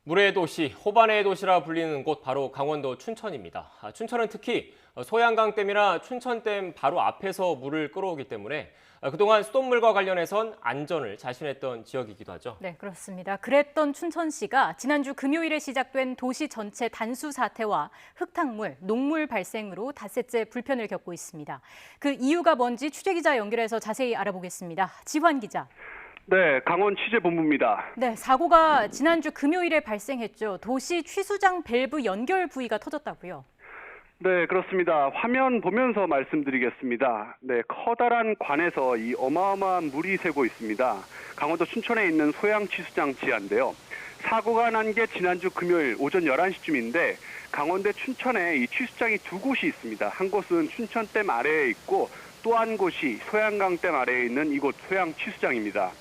물의 도시, 호반의 도시라 불리는 곳 바로 강원도 춘천입니다. 춘천은 특히 소양강댐이나 춘천댐 바로 앞에서 물을 끌어오기 때문에 그동안 수돗물과 관련해선 안전을 자신했던 지역이기도 하죠. 네, 그렇습니다. 그랬던 춘천시가 지난주 금요일에 시작된 도시 전체 단수 사태와 흙탕물, 녹물 발생으로 닷새째 불편을 겪고 있습니다. 그 이유가 뭔지 취재기자 연결해서 자세히 알아보겠습니다. 지환 기자. 네, 강원 취재본부입니다. 네, 사고가 지난주 금요일에 발생했죠. 도시 취수장 밸브 연결 부위가 터졌다고요. 네, 그렇습니다. 화면 보면서 말씀드리겠습니다. 네, 커다란 관에서 이 어마어마한 물이 새고 있습니다. 강원도 춘천에 있는 소양 취수장 지하인데요. 사고가 난 게 지난주 금요일 오전 11시쯤인데 강원도 춘천에 이 취수장이 두 곳이 있습니다. 한 곳은 춘천댐 아래에 있고 또 한 곳이 소양강댐 아래에 있는 이곳 소양 취수장입니다.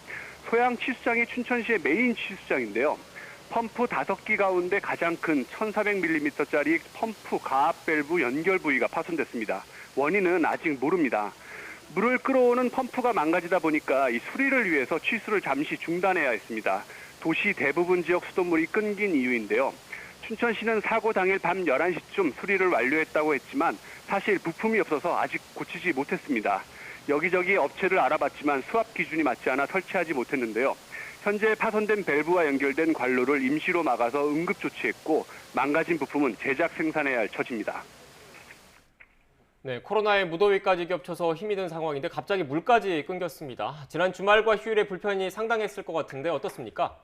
소양 취수장이 춘천시의 메인 취수장인데요. 펌프 5기 가운데 가장 큰 1400mm짜리 펌프 가압 밸브 연결 부위가 파손됐습니다. 원인은 아직 모릅니다. 물을 끌어오는 펌프가 망가지다 보니까 이 수리를 위해서 취수를 잠시 중단해야 했습니다. 도시 대부분 지역 수돗물이 끊긴 이유인데요. 춘천시는 사고 당일 밤 11시쯤 수리를 완료했다고 했지만 사실 부품이 없어서 아직 고치지 못했습니다. 여기저기 업체를 알아봤지만 수압 기준이 맞지 않아 설치하지 못했는데요. 현재 파손된 밸브와 연결된 관로를 임시로 막아서 응급 조치했고 망가진 부품은 제작 생산해야 할 처지입니다. 네, 코로나의 무더위까지 겹쳐서 힘이 든 상황인데 갑자기 물까지 끊겼습니다. 지난 주말과 휴일에 불편이 상당했을 것 같은데 어떻습니까?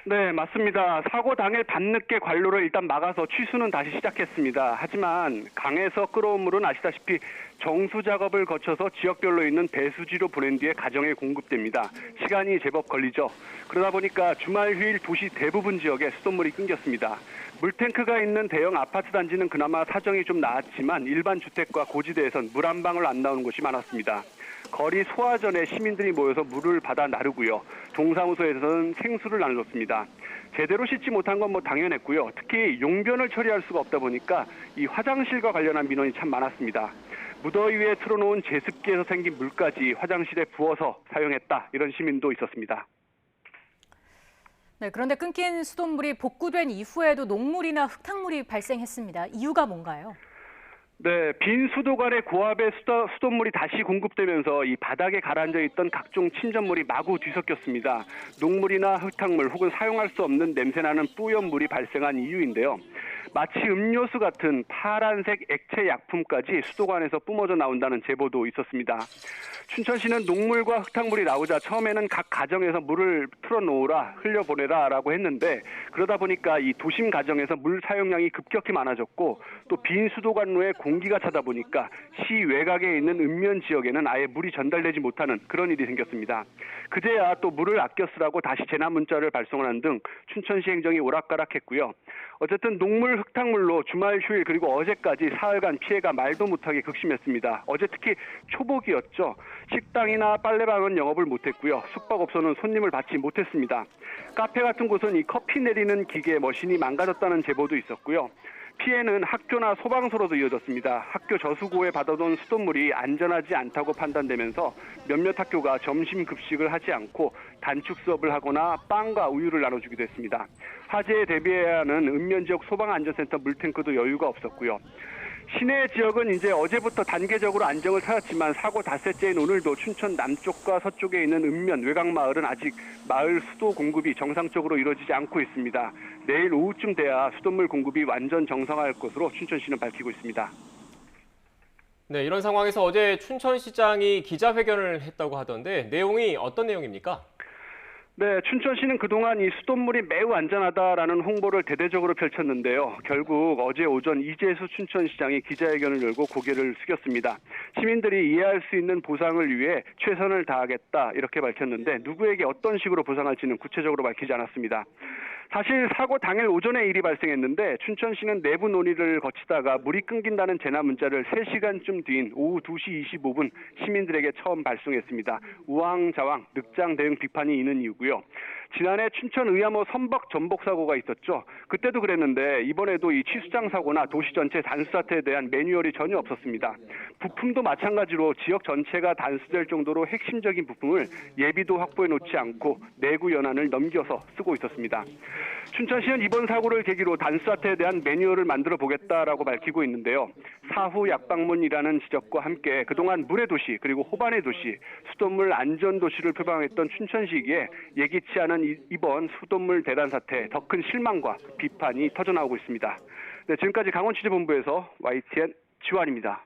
네, 맞습니다. 사고 당일 밤늦게 관로를 일단 막아서 취수는 다시 시작했습니다. 하지만 강에서 끌어온 물은 아시다시피 정수 작업을 거쳐서 지역별로 있는 배수지로 보낸 뒤에 가정에 공급됩니다. 시간이 제법 걸리죠. 그러다 보니까 주말 휴일 도시 대부분 지역에 수돗물이 끊겼습니다. 물탱크가 있는 대형 아파트 단지는 그나마 사정이 좀 나았지만 일반 주택과 고지대에선 물 한 방울 안 나오는 곳이 많았습니다. 거리 소화전에 시민들이 모여서 물을 받아 나르고요. 동사무소에서는 생수를 나눠줬습니다. 제대로 씻지 못한 건 당연했고요. 특히 용변을 처리할 수가 없다 보니까 이 화장실과 관련한 민원이 참 많았습니다. 무더위에 틀어놓은 제습기에서 생긴 물까지 화장실에 부어서 사용했다. 이런 시민도 있었습니다. 네, 그런데 끊긴 수돗물이 복구된 이후에도 녹물이나 흙탕물이 발생했습니다. 이유가 뭔가요? 네, 빈 수도관의 고압의 수돗물이 다시 공급되면서 이 바닥에 가라앉아 있던 각종 침전물이 마구 뒤섞였습니다. 녹물이나 흙탕물 혹은 사용할 수 없는 냄새나는 뿌연 물이 발생한 이유인데요. 마치 음료수 같은 파란색 액체 약품까지 수도관에서 뿜어져 나온다는 제보도 있었습니다. 춘천시는 녹물과 흙탕물이 나오자 처음에는 각 가정에서 물을 틀어놓으라, 흘려보내라라고 했는데 그러다 보니까 이 도심 가정에서 물 사용량이 급격히 많아졌고 또 빈 수도관로에 공기가 차다 보니까 시 외곽에 있는 읍면 지역에는 아예 물이 전달되지 못하는 그런 일이 생겼습니다. 그제야 또 물을 아껴 쓰라고 다시 재난 문자를 발송하는 등 춘천시 행정이 오락가락했고요. 어쨌든 녹물, 흙탕물로 주말 휴일 그리고 어제까지 사흘간 피해가 말도 못하게 극심했습니다. 어제 특히 초복이었죠. 식당이나 빨래방은 영업을 못했고요. 숙박업소는 손님을 받지 못했습니다. 카페 같은 곳은 이 커피 내리는 기계 머신이 망가졌다는 제보도 있었고요. 피해는 학교나 소방서로도 이어졌습니다. 학교 저수고에 받아둔 수돗물이 안전하지 않다고 판단되면서 몇몇 학교가 점심 급식을 하지 않고 단축 수업을 하거나 빵과 우유를 나눠주기도 했습니다. 화재에 대비해야 하는 읍면 지역 소방안전센터 물탱크도 여유가 없었고요. 시내 지역은 이제 어제부터 단계적으로 안정을 찾았지만 사고 닷새째인 오늘도 춘천 남쪽과 서쪽에 있는 읍면 외곽마을은 아직 마을 수도 공급이 정상적으로 이루어지지 않고 있습니다. 내일 오후쯤 돼야 수돗물 공급이 완전 정상화할 것으로 춘천시는 밝히고 있습니다. 네, 이런 상황에서 어제 춘천시장이 기자회견을 했다고 하던데 내용이 어떤 내용입니까? 네, 춘천시는 그동안 이 수돗물이 매우 안전하다라는 홍보를 대대적으로 펼쳤는데요. 결국 어제 오전 이재수 춘천시장이 기자회견을 열고 고개를 숙였습니다. 시민들이 이해할 수 있는 보상을 위해 최선을 다하겠다 이렇게 밝혔는데 누구에게 어떤 식으로 보상할지는 구체적으로 밝히지 않았습니다. 사실 사고 당일 오전에 일이 발생했는데 춘천시는 내부 논의를 거치다가 물이 끊긴다는 재난 문자를 3시간쯤 뒤인 오후 2시 25분 시민들에게 처음 발송했습니다. 우왕좌왕 늑장 대응 비판이 있는 이유고요. 지난해 춘천 의암호 선박 전복 사고가 있었죠. 그때도 그랬는데 이번에도 이 취수장 사고나 도시 전체 단수 사태에 대한 매뉴얼이 전혀 없었습니다. 부품도 마찬가지로 지역 전체가 단수될 정도로 핵심적인 부품을 예비도 확보해 놓지 않고 내구 연한을 넘겨서 쓰고 있었습니다. 춘천시는 이번 사고를 계기로 단수 사태에 대한 매뉴얼을 만들어 보겠다라고 밝히고 있는데요. 사후 약방문이라는 지적과 함께 그동안 물의 도시 그리고 호반의 도시, 수돗물 안전 도시를 표방했던 춘천시기에 예기치 않은 이번 수돗물 대란 사태 더 큰 실망과 비판이 터져나오고 있습니다. 네, 지금까지 강원취재본부에서 YTN 지환입니다.